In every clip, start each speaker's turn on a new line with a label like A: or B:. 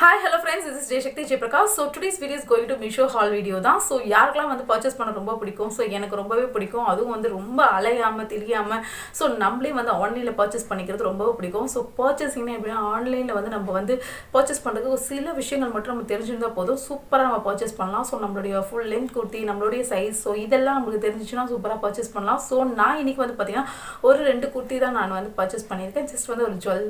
A: Hi, hello friends, this is Jay Shakti Jayprakash. So today's video is going to Meesho haul video தான். So யாருக்கெல்லாம் வந்து purchase பண்ண ரொம்ப பிடிக்கும். So எனக்கு ரொம்பவே பிடிக்கும். அதுவும் வந்து ரொம்ப அலையாம தெரியாம so நம்மளே வந்து ஆன்லைன்ல purchase பண்ணிக்கிறது ரொம்பவே பிடிக்கும். So purchasing அப்படினா ஆன்லைன்ல வந்து நம்ம வந்து purchase பண்றதுக்கு ஒரு சில விஷயங்கள் மட்டும் நம்ம தெரிஞ்சிருந்தா போதும் சூப்பரா நம்ம purchase பண்ணலாம். So நம்மளுடைய full length kurti, நம்மளுடைய size so இதெல்லாம் நமக்கு தெரிஞ்சிச்சுனா சூப்பரா purchase பண்ணலாம். So நான் இன்னைக்கு வந்து பாத்தீங்கன்னா ஒரு ரெண்டு kurti தான் நான் வந்து purchase பண்ணிருக்கேன். ஜஸ்ட் வந்து ஒரு ஜுவல்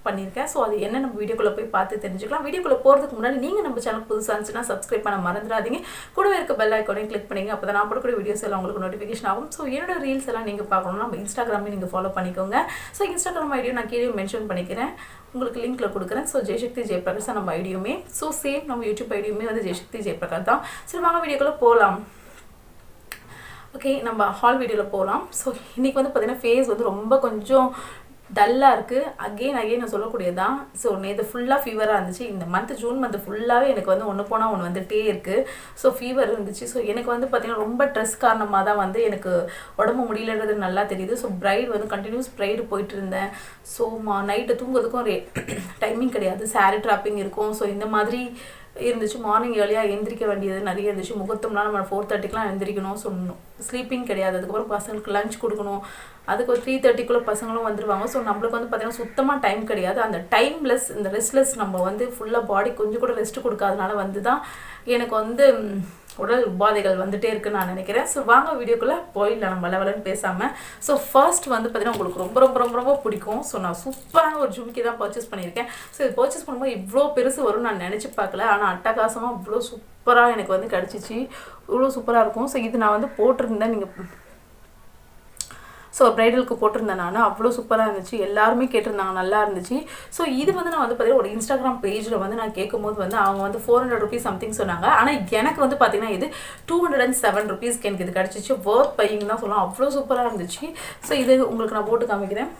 A: பண்ணிருக்கேன். சோ அது என்ன நம்ம வீடியோக்குள்ள போய் பார்த்து தெரிஞ்சுக்கலாம். வீடியோக்குள்ள போறதுக்கு முன்னாடி நீங்க நம்ம சேனல் புதுசா இருந்துச்சுனா Subscribe பண்ண மறந்துடாதீங்க. கூடவே இருக்க பெல் ஐகானை கிளிக் பண்ணுங்க. அப்பதான் நான் போடக்கூடிய வீடியோஸ் எல்லாம் உங்களுக்கு நோட்டிஃபிகேஷன் ஆகும். சோ என்னோட ரீல்ஸ் எல்லாம் நீங்க பார்க்கணும்னா நம்ம Instagramல நீங்க ஃபாலோ பண்ணிக்கோங்க. சோ Instagram ஐடியை நான் கீழே மென்ஷன் பண்ணிக்கிறேன். உங்களுக்கு லிங்க்ல கொடுக்கிறேன். சோ ஜெயசக்தி ஜெயபிரகாஷ் நம்ம ஐடியுமே சோ சேம் நம்ம YouTube ஐடியுமே வந்து ஜெயசக்தி ஜெயபிரகாஷ் தான். சரி வாங்க வீடியோக்குள்ள போலாம். ஓகே நம்ம ஹால் வீடியோல போலாம். சோ இன்னைக்கு வந்து பாத்தீங்கன்னா ஃபேஸ் வந்து ரொம்ப கொஞ்சம் டல்லா இருக்கு. அகைன் நான் சொல்லக்கூடியதான். சோ நேத்து ஃபுல்லா ஃபீவரா இருந்துச்சு. இந்த மந்த் ஜூன் மந்த் ஃபுல்லாவே எனக்கு வந்து ஒண்ணு போனா ஒண்ணு வந்துட்டே இருக்கு. சோ ஃபீவர் இருந்துச்சு. சோ எனக்கு வந்து பாத்தீங்கன்னா ரொம்ப ஸ்ட்ரெஸ் காரணமா தான் வந்து எனக்கு உடம்பு முடியலன்றது நல்லா தெரியுது. சோ பிரைட் வந்து கண்டினியூஸ் பிரைட் போயிட்டு இருந்தேன். சோ நைட் தூங்குறதுக்கும் டைமிங் கிடையாது. சாரி டிராப்பிங் இருக்கும். சோ இந்த மாதிரி இருந்துச்சு. மார்னிங் ஏர்லியா எந்திரிக்க வேண்டியது நிறைய இருந்துச்சு. முகூர்த்தம்லாம் நம்ம 4:30க்குலாம் எந்திரிக்கணும். ஸோ ஸ்லீப்பிங் கிடையாது. அதுக்கப்புறம் பசங்களுக்கு லஞ்ச் கொடுக்கணும். அதுக்கு ஒரு 3:30க்குள்ள பசங்களும் வந்துருவாங்க. ஸோ நம்மளுக்கு வந்து பார்த்தீங்கன்னா சுத்தமாக டைம் கிடையாது. அந்த டைம்லெஸ் இந்த ரெஸ்ட்லெஸ் நம்ம வந்து ஃபுல்லாக பாடி கொஞ்சம் கூட ரெஸ்ட் கொடுக்காதனால வந்து தான் எனக்கு வந்து உடல் உபாதைகள் வந்துட்டே இருக்குன்னு நான் நினைக்கிறேன். ஸோ வாங்க வீடியோக்குள்ளே போயிடலாம் நம்ம லெவலன்னு பேசாமல். ஸோ ஃபர்ஸ்ட் வந்து பார்த்தீங்கன்னா உங்களுக்கு ரொம்ப ரொம்ப ரொம்ப ரொம்ப பிடிக்கும். ஸோ நான் சூப்பரான ஒரு ஜும்கி தான் பர்ச்சேஸ் பண்ணியிருக்கேன். ஸோ இது பர்ச்சேஸ் பண்ணும்போது இவ்வளோ பெருசு வரும்னு நான் நினச்சி பார்க்கல. ஆனால் அட்டகாசமாக இவ்வளோ சூப்பராக எனக்கு வந்து கிடச்சிச்சு. இவ்வளோ சூப்பராக இருக்கும். ஸோ இது நான் வந்து போட்டிருந்தேன். நீங்கள் ஸோ ப்ரைடலுக்கு போட்டிருந்தேன் நான். அவ்வளோ சூப்பராக இருந்துச்சு. எல்லாருமே கேட்டிருந்தாங்க நல்லா இருந்துச்சு. ஸோ இது வந்து நான் வந்து பார்த்தீங்கன்னா ஒரு இன்ஸ்டாகிராம் பேஜில் வந்து நான் கேட்கும்போது வந்து அவங்க வந்து 400 rupees சம்திங் சொன்னாங்க. ஆனால் எனக்கு வந்து பார்த்தீங்கன்னா இது 207 rupees எனக்கு இது கிடச்சிச்சு. ஒர்த் பையிங் தான் சொல்லலாம். அவ்வளோ சூப்பராக இருந்துச்சு. ஸோ இது உங்களுக்கு நான் போட்டு காமிக்கிறேன்.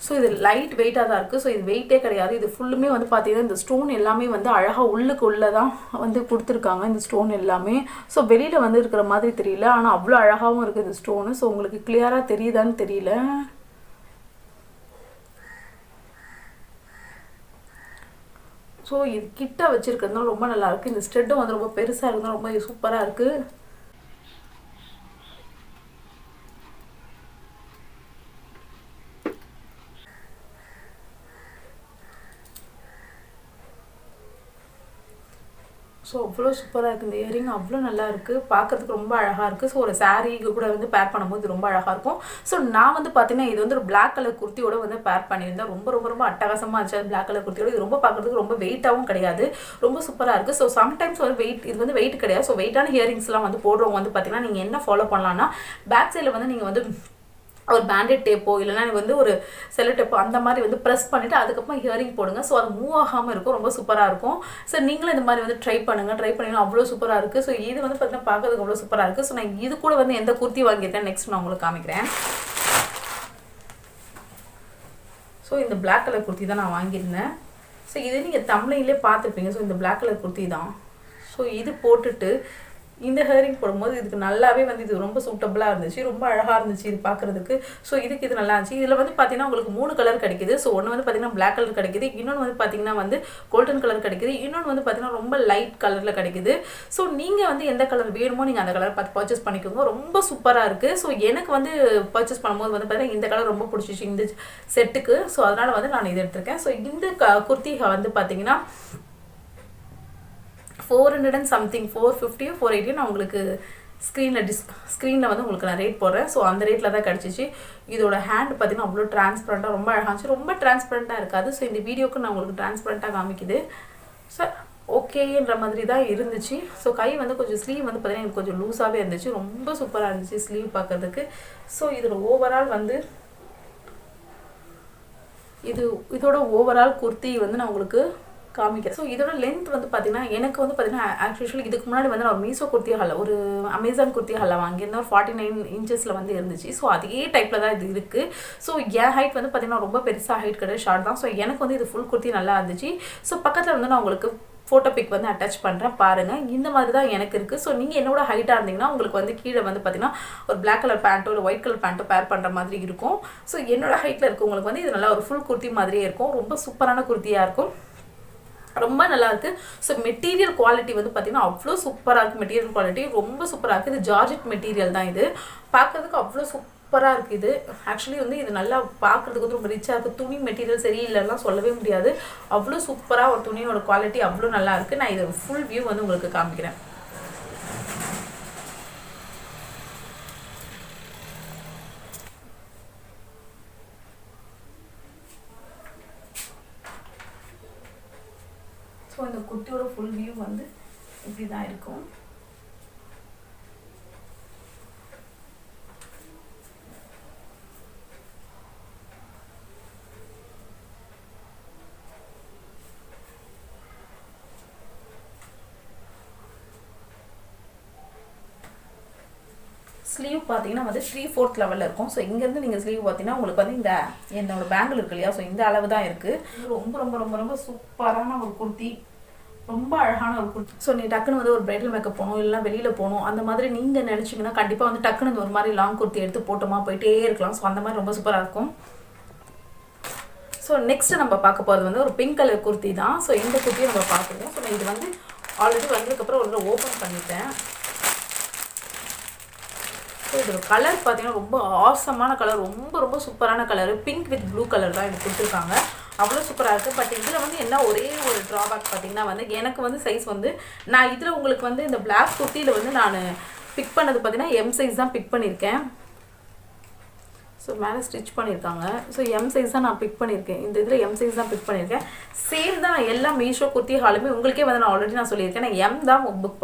A: ஸோ இது லைட் வெயிட்டாக தான் இருக்குது. ஸோ இது வெயிட்டே கிடையாது. இது ஃபுல்லுமே வந்து பார்த்தீங்கன்னா இந்த ஸ்டோன் எல்லாமே வந்து அழகாக உள்ளுக்குள்ளே தான் வந்து கொடுத்துருக்காங்க. இந்த ஸ்டோன் எல்லாமே ஸோ வெளியில் வந்து இருக்கிற மாதிரி தெரியல. ஆனால் அவ்வளோ அழகாகவும் இருக்குது இந்த ஸ்டோனு. ஸோ உங்களுக்கு கிளியராக தெரியுதான்னு தெரியல. ஸோ இது கிட்ட வச்சுருக்கிறதுனால ரொம்ப நல்லாயிருக்கு. இந்த ஸ்டெட்டும் வந்து ரொம்ப பெருசாக இருந்தால் ரொம்ப சூப்பராக இருக்குது. ஸோ அவ்வளோ சூப்பராக இருக்குது. இந்த இயரிங் அவ்வளோ நல்லா இருக்குது. பார்க்குறதுக்கு ரொம்ப அழகாக இருக்குது. ஸோ ஒரு சாரீக்கு கூட வந்து பேர் பண்ணும்போது ரொம்ப அழகாக இருக்கும். ஸோ நான் வந்து பார்த்தீங்கன்னா இது வந்து ஒரு பிளாக் கலர் குர்த்தியோட வந்து பேர் பண்ணியிருந்தேன். ரொம்ப ரொம்ப ரொம்ப அட்டகாசமாக இருந்துச்சு. அது பிளாக் கலர் குர்த்தியோட இது ரொம்ப பார்க்குறதுக்கு ரொம்ப வெயிட்டாகவும் கிடையாது. ரொம்ப சூப்பராக இருக்குது. ஸோ சம்டைம்ஸ் வந்து இது வந்து வெயிட் கிடையாது. ஸோ வெயிட்டான இயரிங்ஸ்லாம் வந்து போடுறவங்க வந்து பார்த்தீங்கன்னா நீங்கள் என்ன ஃபாலோ பண்ணலாம்னா பேக் சைடில் வந்து நீங்கள் வந்து ஒரு பேண்டட் டேப்போ இல்லைனா வந்து ஒரு செல்லோ டேப்போ அந்த மாதிரி வந்து ப்ரெஸ் பண்ணிவிட்டு அதுக்கப்புறம் ஹியரிங் போடுங்க. ஸோ அது மூவ் ஆகாமல் இருக்கும். ரொம்ப சூப்பராக இருக்கும். ஸோ நீங்களும் இந்த மாதிரி வந்து ட்ரை பண்ணிங்கன்னா அவ்வளோ சூப்பராக இருக்குது. ஸோ இது வந்து பார்த்தீங்கன்னா பார்க்கறதுக்கு அவ்வளோ சூப்பராக இருக்குது. ஸோ நான் இது கூட வந்து எந்த குர்த்தி வாங்கியிருக்கேன் நெக்ஸ்ட் நான் உங்களுக்கு காமிக்கிறேன். ஸோ இந்த பிளாக் கலர் குர்த்தி தான் நான் வாங்கியிருந்தேன். ஸோ இது நீங்கள் தம்ப்நெயிலே பார்த்துருப்பீங்க. ஸோ இந்த பிளாக் கலர் குர்த்தி தான். ஸோ இது போட்டுட்டு இந்த ஹேரிங் போடும்போது இதுக்கு நல்லாவே வந்து இது ரொம்ப சூட்டபுளாக இருந்துச்சு. ரொம்ப அழகாக இருந்துச்சு இது பார்க்குறதுக்கு. ஸோ இதுக்கு இது நல்லா இருந்துச்சு. இதில் வந்து பார்த்தீங்கன்னா உங்களுக்கு 3 கலர் கிடைக்குது. ஸோ ஒன்று வந்து பார்த்தீங்கன்னா பிளாக் கலர் கிடைக்குது. இன்னொன்று வந்து பார்த்தீங்கன்னா வந்து கோல்டன் கலர் கிடைக்குது. இன்னொன்று வந்து பார்த்தீங்கன்னா ரொம்ப லைட் கலரில் கிடைக்குது. ஸோ நீங்கள் வந்து எந்த கலர் வேணுமோ நீங்கள் அந்த கலர் பார்த்து பர்ச்சேஸ் பண்ணிக்கோங்க. ரொம்ப சூப்பராக இருக்குது. ஸோ எனக்கு வந்து பர்ச்சேஸ் பண்ணும்போது வந்து பார்த்தீங்கன்னா இந்த கலர் ரொம்ப பிடிச்சிச்சு இந்த செட்டுக்கு. ஸோ அதனால் வந்து நான் இது எடுத்திருக்கேன். ஸோ இந்த குர்த்தி வந்து பார்த்தீங்கன்னா 400 and something 450 480 நான் உங்களுக்கு ஸ்க்ரீனில் வந்து உங்களுக்கு நான் ரேட் போடுறேன். ஸோ அந்த ரேட்டில் தான் கிடச்சிச்சு. இதோட ஹேண்ட் பார்த்தீங்கன்னா அவ்வளோ டிரான்ஸ்பரண்ட்டாக ரொம்ப அழகாக இருந்துச்சு. ரொம்ப டிரான்ஸ்பரண்ட்டாக இருக்காது. ஸோ இந்த வீடியோக்கு நான் உங்களுக்கு டிரான்ஸ்பரண்ட்டாக காமிக்குது. ஸோ ஓகேன்ற மாதிரி தான் இருந்துச்சு. ஸோ கை வந்து கொஞ்சம் ஸ்லீவ் வந்து பார்த்தீங்கன்னா எனக்கு கொஞ்சம் லூஸாகவே இருந்துச்சு. ரொம்ப சூப்பராக இருந்துச்சு ஸ்லீவ் பார்க்குறதுக்கு. ஸோ இதோட ஓவரால் வந்து இதோட ஓவரால் குர்த்தி வந்து நான் உங்களுக்கு காமிக்கிறேன். ஸோ இதோட லென்த் வந்து பார்த்தீங்கன்னா எனக்கு வந்து பார்த்தீங்கன்னா ஆக்சுவலி இதுக்கு முன்னாடி வந்து நான் ஒரு மீஷோ குர்த்தி ஹாலில் ஒரு அமேசான் குர்த்தி ஹாலில் வாங்கியிருந்தேன். ஒரு 49 inches வந்து இருந்துச்சு. ஸோ அதே டைப்பில் தான் இது இருக்குது. ஸோ என் ஹைட் வந்து பார்த்தீங்கன்னா ரொம்ப பெருசாக ஹைட் கிடையாது, ஷார்ட் தான். ஸோ எனக்கு வந்து இது ஃபுல் குர்த்தி நல்லா இருந்துச்சு. ஸோ பக்கத்தில் வந்து நான் உங்களுக்கு ஃபோட்டோ பிக் வந்து அட்டாச் பண்ணுறேன் பாருங்கள். இந்த மாதிரி தான் எனக்கு இருக்குது. ஸோ நீங்கள் என்னோட ஹைட்டாக இருந்தீங்கன்னா உங்களுக்கு வந்து கீழே வந்து பார்த்தீங்கன்னா ஒரு பிளாக் கலர் பேண்ட்டோ ஒரு ஒயிட் கலர் பேண்ட்டோ பேர் பண்ணுற மாதிரி இருக்கும். ஸோ என்னோட ஹைட்டில் இருக்கவங்களுக்கு வந்து இது நல்லா ஒரு ஃபுல் குர்த்தி மாதிரியே இருக்கும். ரொம்ப சூப்பரான குர்த்தியாக இருக்கும், ரொம்ப நல்லா இருக்குது. ஸோ மெட்டீரியல் குவாலிட்டி வந்து பார்த்திங்கன்னா அவ்வளோ சூப்பராக இருக்குது. மெட்டீரியல் குவாலிட்டி ரொம்ப சூப்பராக இருக்குது. இது ஜார்ஜெட் மெட்டீரியல் தான். இது பார்க்குறதுக்கு அவ்வளோ சூப்பராக இருக்குது. இது ஆக்சுவலி வந்து இது நல்லா பார்க்குறதுக்கு வந்து ரொம்ப ரிச்சாக இருக்குது. துணி மெட்டீரியல் சரியில்லைலாம் சொல்லவே முடியாது. அவ்வளோ சூப்பராக ஒரு துணியோட குவாலிட்டி அவ்வளோ நல்லா இருக்குது. நான் இதோட ஃபுல் வியூ வந்து உங்களுக்கு காமிக்கிறேன். ஸோ இந்த குர்த்தியோட ஃபுல் வியூ வந்து இப்படி தான் இருக்கும். ஸ்லீவ் பார்த்தீங்கன்னா வந்து 3/4 லெவலில் இருக்கும். ஸோ இங்கேருந்து நீங்கள் ஸ்லீவ் பார்த்தீங்கன்னா உங்களுக்கு வந்து இந்த என்னோட பேங்கிள் இருக்கு இல்லையா, ஸோ இந்த அளவு தான் இருக்குது. ரொம்ப ரொம்ப ரொம்ப ரொம்ப சூப்பரான ஒரு குர்த்தி, ரொம்ப அழகான ஒரு குர்த்தி. ஸோ நீ டக்குன்னு வந்து ஒரு பிரைடல் மேக்கப் போகணும், இல்லைனா வெளியில் போகணும், அந்த மாதிரி நீங்கள் நினச்சிங்கன்னா கண்டிப்பாக வந்து டக்குன்னு ஒரு மாதிரி லாங் குர்த்தி எடுத்து போட்டோமா போயிட்டே இருக்கலாம். ஸோ அந்த மாதிரி ரொம்ப சூப்பராக இருக்கும். ஸோ நெக்ஸ்ட்டு நம்ம பார்க்க போகிறது வந்து ஒரு பிங்க் கலர் குர்த்தி தான். ஸோ இந்த குர்த்தியை நம்ம பார்க்குறோம். ஸோ நான் இது வந்து ஆல்ரெடி வந்ததுக்கப்புறம் ஒரு ஓப்பன் பண்ணிட்டேன். ஸோ இதோட கலர் பார்த்தீங்கன்னா ரொம்ப ஆசமான கலர், ரொம்ப ரொம்ப சூப்பரான colour. Pink with blue colour தான் எனக்கு கொடுத்துருக்காங்க. அவ்வளோ சூப்பராக இருக்குது. பட் இதில் வந்து என்ன ஒரே ஒரு ட்ராபேக் பார்த்தீங்கன்னா வந்து எனக்கு வந்து சைஸ் வந்து நான் இதில் உங்களுக்கு வந்து இந்த பிளாக் குர்த்தியில் வந்து நான் பிக் பண்ணது பார்த்தீங்கன்னா எம் சைஸ் தான் பிக் பண்ணியிருக்கேன். ஸோ மேலே ஸ்டிச் பண்ணியிருக்காங்க. ஸோ எம் சைஸ் தான் நான் பிக் பண்ணியிருக்கேன். இந்த இதில் எம் சைஸ் தான் பிக் பண்ணியிருக்கேன். சேம் தான் நான் எல்லா மீஷோ குர்த்தி ஹாலுமே உங்களுக்கே வந்து நான் ஆல்ரெடி நான் சொல்லியிருக்கேன். நான் எம்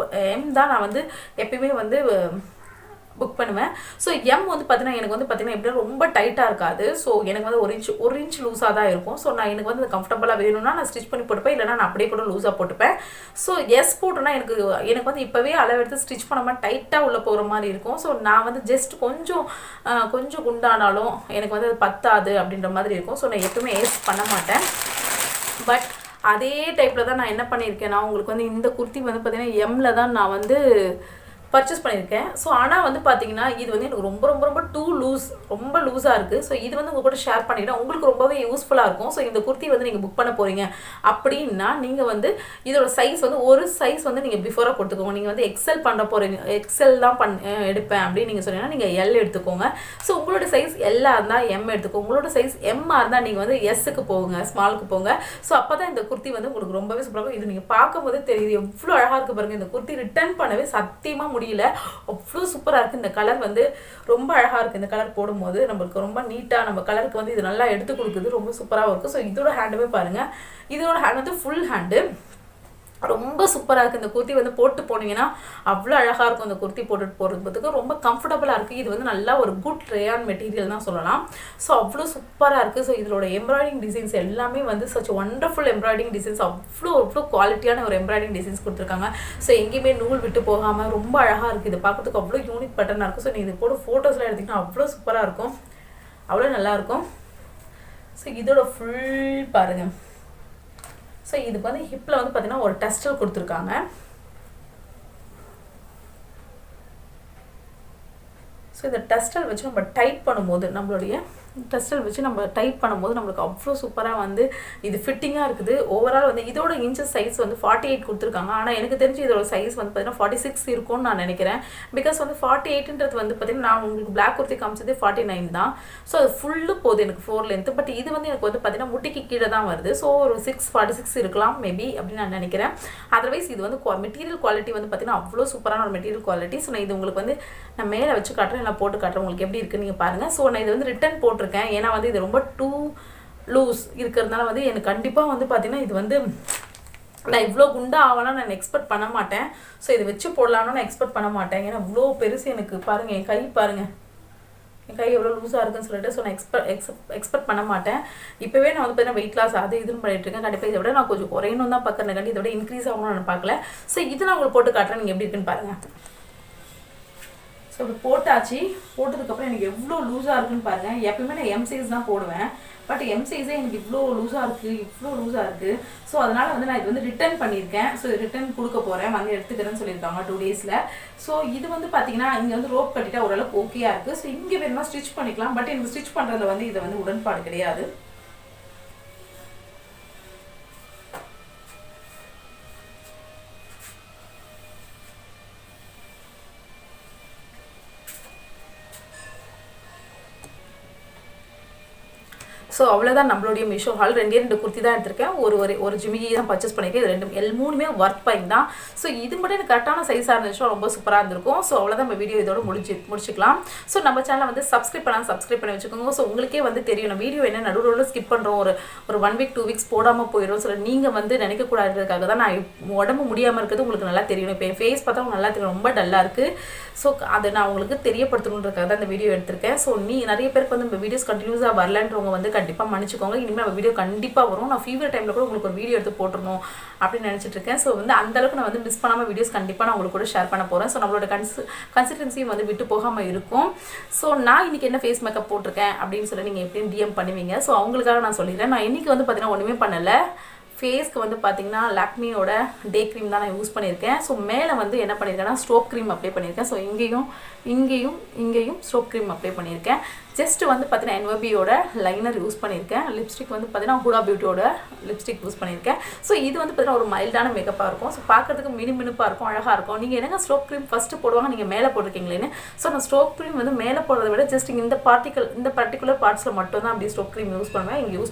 A: தான் நான் வந்து எப்பயுமே வந்து புக் பண்ணுவேன். ஸோ எம் வந்து பார்த்தீங்கன்னா எனக்கு வந்து பார்த்தீங்கன்னா எப்படின்னா ரொம்ப டைட்டாக இருக்காது. ஸோ எனக்கு வந்து ஒரு இன்ச் லூஸாக தான் இருக்கும். ஸோ நான் எனக்கு வந்து கம்ஃபர்டபுளாக வேணும்னா நான் ஸ்டிச் பண்ணி போட்டுப்பேன், இல்லைனா நான் அப்படியே கூட லூஸாக போட்டுப்பேன். ஸோ எஸ் போட்டோன்னா எனக்கு வந்து இப்போவே அளவெடுத்து ஸ்டிச் பண்ணாமல் டைட்டாக உள்ளே போகிற மாதிரி இருக்கும். ஸோ நான் வந்து ஜஸ்ட் கொஞ்சம் குண்டானாலும் எனக்கு வந்து அது பத்தாது அப்படின்ற மாதிரி இருக்கும். ஸோ நான் எப்பவுமே எஸ் பண்ண மாட்டேன். பட் அதே டைப்பில் தான் நான் என்ன பண்ணியிருக்கேன்னா உங்களுக்கு வந்து இந்த குர்த்தி வந்து பார்த்தீங்கன்னா எம்மில் தான் நான் வந்து பர்ச்சேஸ் பண்ணியிருக்கேன். ஸோ ஆனால் வந்து பார்த்தீங்கன்னா இது வந்து எனக்கு ரொம்ப ரொம்ப ரொம்ப ரொம்ப லூஸாக இருக்குது. ஸோ இது வந்து உங்கள் கூட ஷேர் பண்ணிக்கிட்டா உங்களுக்கு ரொம்பவே யூஸ்ஃபுல்லாக இருக்கும். ஸோ இந்த குர்த்தி வந்து நீங்கள் புக் பண்ண போகிறீங்க அப்படின்னா நீங்கள் வந்து இதோட சைஸ் வந்து ஒரு சைஸ் வந்து நீங்கள் பிஃபோராக கொடுத்துக்கோங்க. நீங்கள் வந்து எக்ஸல் பண்ண போகிறீங்க, எக்ஸல் தான் எடுப்பேன் அப்படின்னு நீங்கள் சொன்னீங்கன்னா நீங்கள் எல் எடுத்துக்கோங்க. ஸோ உங்களோட சைஸ் எல்லாக இருந்தால் எம் எடுத்துக்கோங்க. உங்களோட சைஸ் எம்மாக இருந்தால் நீங்கள் வந்து எஸ்ஸுக்கு போங்க, ஸ்மாலுக்கு போங்க. ஸோ அப்போ தான் இந்த குர்த்தி வந்து உங்களுக்கு ரொம்பவே சூப்பராக இது நீங்கள் பார்க்கும்போது தெரியுது எவ்வளோ அழகாக இருக்குது பாருங்கள். இந்த குர்த்தி ரிட்டர்ன் பண்ணவே சத்தியமாக முடியல, அவ்வளோ சூப்பராக இருக்குது. இந்த கலர் வந்து ரொம்ப அழகாக இருக்குது. இந்த கலர் போடும்போது நம்மளுக்கு ரொம்ப நீட்டாக நம்ம கலருக்கு வந்து இது நல்லா எடுத்து கொடுக்குது, ரொம்ப சூப்பராக இருக்குது. ஸோ இதோட ஹேண்டுமே பாருங்கள், இதோட ஹேண்ட் வந்து ஃபுல் ஹேண்டு, ரொம்ப சூப்பராக இருக்குது. இந்த குர்த்தி வந்து போட்டு போனீங்கன்னா அவ்வளோ அழகாக இருக்கும். இந்த குர்த்தி போட்டுட்டு போகிறதுக்கு ரொம்ப கம்ஃபர்டபுளாக இருக்குது. இது வந்து நல்லா ஒரு குட் ரேயான் மெட்டீரியல் தான் சொல்லலாம். ஸோ அவ்வளோ சூப்பராக இருக்குது. ஸோ இதோட எம்ப்ராய்டிங் டிசைன்ஸ் எல்லாமே வந்து சச் ஒண்டர்ஃபுல் எம்ப்ராய்டிங் டிசைன்ஸ், அவ்வளோ குவாலிட்டியான ஒரு எம்ப்ராய்டிங் டிசைன்ஸ் கொடுத்துருக்காங்க. ஸோ எங்கேயுமே நூல் விட்டு போகாமல் ரொம்ப அழகாக இருக்குது. இது பார்க்கறதுக்கு அவ்வளோ யூனிக் பேட்டர்னாக இருக்கும். ஸோ நீங்கள் இது போட ஃபோட்டோஸ்லாம் எடுத்திங்கன்னா அவ்வளோ சூப்பராக இருக்கும், அவ்வளோ நல்லாயிருக்கும். ஸோ இதோட ஃபுல் பாருங்கள். ஸோ இதுக்கு வந்து ஹிப்பில் வந்து பார்த்தீங்கன்னா ஒரு டெஸ்டல் கொடுத்துருக்காங்க. ஸோ இந்த டெஸ்டல் வச்சு நம்ம டைட் பண்ணும்போது நம்மளுக்கு அவ்வளோ சூப்பராக வந்து இது ஃபிட்டிங்காக இருக்குது. ஓவரால் வந்து இதோட இன்ச்சஸ் சைஸ் வந்து 48 கொடுத்துருக்காங்க. ஆனால் எனக்கு தெரிஞ்சு இதோட சைஸ் வந்து பார்த்தீங்கன்னா 46 இருக்கும்னு நான் நினைக்கிறேன். பிகாஸ் வந்து 48ன்றது வந்து பார்த்தீங்கன்னா நான் உங்களுக்கு பிளாக் குர்த்தி காமிச்சது 49 தான். ஸோ அது ஃபுல்லு போகுது எனக்கு 4 லென்த்து. பட் இது வந்து எனக்கு வந்து பார்த்தீங்கன்னா முட்டிக்கு கீழே தான் வருது. ஸோ ஒரு 646 இருக்கலாம் மேபி அப்படின்னு நான் நினைக்கிறேன். அதர்வைஸ் இது வந்து மெட்டீரியல் குவாலிட்டி வந்து பார்த்தீங்கன்னா அவ்வளோ சூப்பரான ஒரு மெட்டீரியல் குவாலிட்டி. ஸோ நான் இது உங்களுக்கு வந்து நான் மேலே வச்சு காட்டுறேன், நான் போட்டு காட்டுறேன் உங்களுக்கு எப்படி இருக்குன்னு நீங்கள் பாருங்கள். ஸோ நான் இது வந்து ரிட்டன் போட்டிருக்கேன். ஏன்னா வந்து இது ரொம்ப டூ லூஸ் இருக்கிறதுனால வந்து எனக்கு கண்டிப்பாக வந்து பார்த்தீங்கன்னா இது வந்து நான் இவ்வளோ குண்டா ஆகலாம் நான் எக்ஸ்பெக்ட் பண்ண மாட்டேன். ஸோ இதை வச்சு போடலான்னு நான் எக்ஸ்பெக்ட் பண்ண மாட்டேன். ஏன்னா இவ்வளோ பெருசு எனக்கு பாருங்கள், என் கை பாருங்கள், என் கை எவ்வளோ லூஸாக இருக்குன்னு சொல்லிட்டு. ஸோ நான் எக்ஸ்பெக்ட் பண்ண மாட்டேன். இப்போவே நான் வந்து பார்த்தீங்கன்னா வெயிட் லாஸ் அது இதுன்னு பண்ணிட்டு இருக்கேன். கண்டிப்பாக இதை விட நான் கொஞ்சம் குறையணும் தான் பார்க்குறேன், கண்டி இதை விட இன்க்ரீஸ் ஆகணும்னு நான் பார்க்கல. ஸோ இது நான் உங்களுக்கு போட்டு காட்டுறேன், நீங்கள் எப்படி இருக்குன்னு பாருங்கள். ஸோ இது போட்டாச்சு. போட்டதுக்கப்புறம் எனக்கு எவ்வளோ லூஸாக இருக்குன்னு பாருங்கள். எப்பயுமே நான் எம் சைஸ் தான் போடுவேன். பட் எம் சைஸே எனக்கு இவ்வளோ லூஸாக இருக்குது. ஸோ அதனால் வந்து நான் இது வந்து ரிட்டர்ன் பண்ணியிருக்கேன். ஸோ ரிட்டர்ன் கொடுக்க போகிறேன், வந்து எடுத்துக்கிறேன்னு சொல்லியிருக்காங்க 2 daysல. ஸோ இது வந்து பார்த்தீங்கன்னா இங்கே வந்து ரோப் கட்டிட்டா ஓரளவுக்கு ஓகேயா இருக்குது. ஸோ இங்கே வேணுமா ஸ்டிச் பண்ணிக்கலாம். பட் எனக்கு ஸ்டிச் பண்ணுறதுல வந்து இதை வந்து உடன்பாடு கிடையாது. ஸோ அவ்வளோதான் நம்மளுடைய மீஷோ ஹால். 2 குர்த்தி தான் எடுத்திருக்கேன். ஒரு ஜிமிக்கி தான் பர்ச்சேஸ் பண்ணியிருக்கேன். இது 3மே ஒர்க் பைன் தான். ஸோ இது மட்டும் எனக்கு கரெக்டான சைஸாக இருந்துச்சுன்னா ரொம்ப சூப்பராக இருந்திருக்கும். ஸோ அவ்வளோதான் நம்ம வீடியோ இதோட முடிச்சுக்கலாம். ஸோ நம்ம சேனலை வந்து சப்ஸ்கிரைப் பண்ணி வச்சுக்கோங்க. ஸோ உங்களுக்கே வந்து தெரியும் நம்ம வீடியோ என்ன நடுவில் ஸ்கிப் பண்ணுறோம், ஒரு 1 week 2 weeks போடாமல் போயிடும். ஸோ நீங்கள் வந்து நினைக்கக்கூடாதுக்காக தான் நான் உடம்பு முடியாமல் இருக்கிறது உங்களுக்கு நல்லா தெரியும். இப்போ என் ஃபேஸ் பார்த்தா நல்லா தெரியும், ரொம்ப டல்லாக இருக்குது. ஸோ அதை நான் உங்களுக்கு தெரியப்படுத்தணுன்றதுக்காக தான் இந்த வீடியோ எடுத்திருக்கேன். ஸோ நிறைய பேருக்கு வந்து இந்த வீடியோஸ் கண்டினியூஸாக வரலன்றவங்க வந்து கண்டிப்பாக மன்னிச்சுக்கோங்க. இனிமேல் நம்ம வீடியோ கண்டிப்பாக வரும். நான் ஃபீவர் டைமில் கூட உங்களுக்கு ஒரு வீடியோ எடுத்து போட்டுருணும் அப்படின்னு நினச்சிட்டு இருக்கேன். ஸோ வந்து அந்தளவுக்கு நான் வந்து மிஸ் பண்ணாமல் வீடியோஸ் கண்டிப்பாக நான் உங்களுக்கு கூட ஷேர் பண்ண போகிறேன். ஸோ நம்மளோட கன்சிஸ்டன்சியும் வந்து விட்டு போகாமல் இருக்கும். ஸோ நான் இன்றைக்கி என்ன ஃபேஸ் மேக்கப் போட்டிருக்கேன் அப்படின்னு சொல்லி நீங்கள் எப்படியும் டிஎம் பண்ணுவீங்க. ஸோ அவங்களுக்காக நான் சொல்லிடுறேன். நான் இன்றைக்கி வந்து பார்த்தீங்கன்னா ஒன்றுமே பண்ணலை. ஃபேஸ்க்கு வந்து பார்த்தீங்கன்னா லாக்மியோட டே க்ரீம் தான் நான் யூஸ் பண்ணியிருக்கேன். ஸோ மேலே வந்து என்ன பண்ணியிருக்கேன்னா ஸ்ட்ரோக் க்ரீம் அப்ளை பண்ணியிருக்கேன். ஸோ இங்கேயும் ஸ்ட்ரோக் க்ரீம் அப்ளை பண்ணியிருக்கேன். ஜஸ்ட் வந்து பார்த்தீங்கன்னா NYBயோட லைனர் யூஸ் பண்ணியிருக்கேன். லிப்ஸ்டிக் வந்து பார்த்தீங்கன்னா ஹூடா பியூட்டியோட லிப்ஸ்டிக் யூஸ் பண்ணியிருக்கேன். ஸோ இது வந்து பார்த்தீங்கன்னா ஒரு மைல்டான மேக்கப்பாக இருக்கும். ஸோ பார்க்குறதுக்கு மினுப்பாக இருக்கும், அழகாக இருக்கும். நீங்கள் என்னங்க ஸ்ட்ரோக் க்ரீம் ஃபஸ்ட்டு போடுவாங்க, நீங்கள் மேலே போட்டிருக்கீங்களேன்னு. ஸோ நான் ஸ்ட்ரோக் க்ரீம் வந்து மேலே போடுறத விட ஜஸ்ட் இந்த பர்டிகுலர் பார்ட்ஸில் மட்டும் தான் அப்படி ஸ்ட்ரோக் க்ரீம் யூஸ்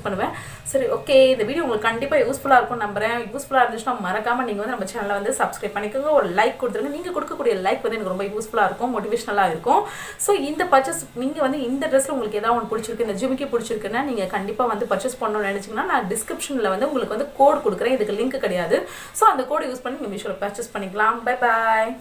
A: பண்ணுவேன். சரி, ஓகே. இந்த வீடியோ உங்களுக்கு கண்டிப்பாக யூஸ்ஃபுல்லாக இருக்கும் நம்புறேன். யூஸ்ஃபுல்லாக இருந்துச்சுன்னா மறக்காமல் நீங்கள் வந்து நம்ம சேனலை வந்து சப்ஸ்கிரைப் பண்ணிக்கோங்க, ஒரு லைக் கொடுத்துருங்க. நீங்கள் கொடுக்கக்கூடிய லைக் வந்து எனக்கு ரொம்ப யூஸ்ஃபுல்லாக இருக்கும், மோட்டிவேஷனலாக இருக்கும். ஸோ இந்த பர்ச்சேஸ் நீங்கள் வந்து இந்த ட்ரெஸ்ஸில் உங்களுக்கு ஏதாவது ஒன்று பிடிச்சிருக்கு, இந்த ஜிமிக்கி பிடிச்சிருக்குன்னா நீங்கள் கண்டிப்பாக வந்து பர்ச்சேஸ் பண்ணணும்னு நினச்சிங்கன்னா நான் டிஸ்கிரிப்ஷனில் வந்து உங்களுக்கு வந்து கோட் கொடுக்குறேன். இதுக்கு லிங்க் கிடையாது. ஸோ அந்த கோட் யூஸ் பண்ணி நீங்கள் மீஷோவில் பர்ச்சேஸ் பண்ணிக்கலாம். Bye bye.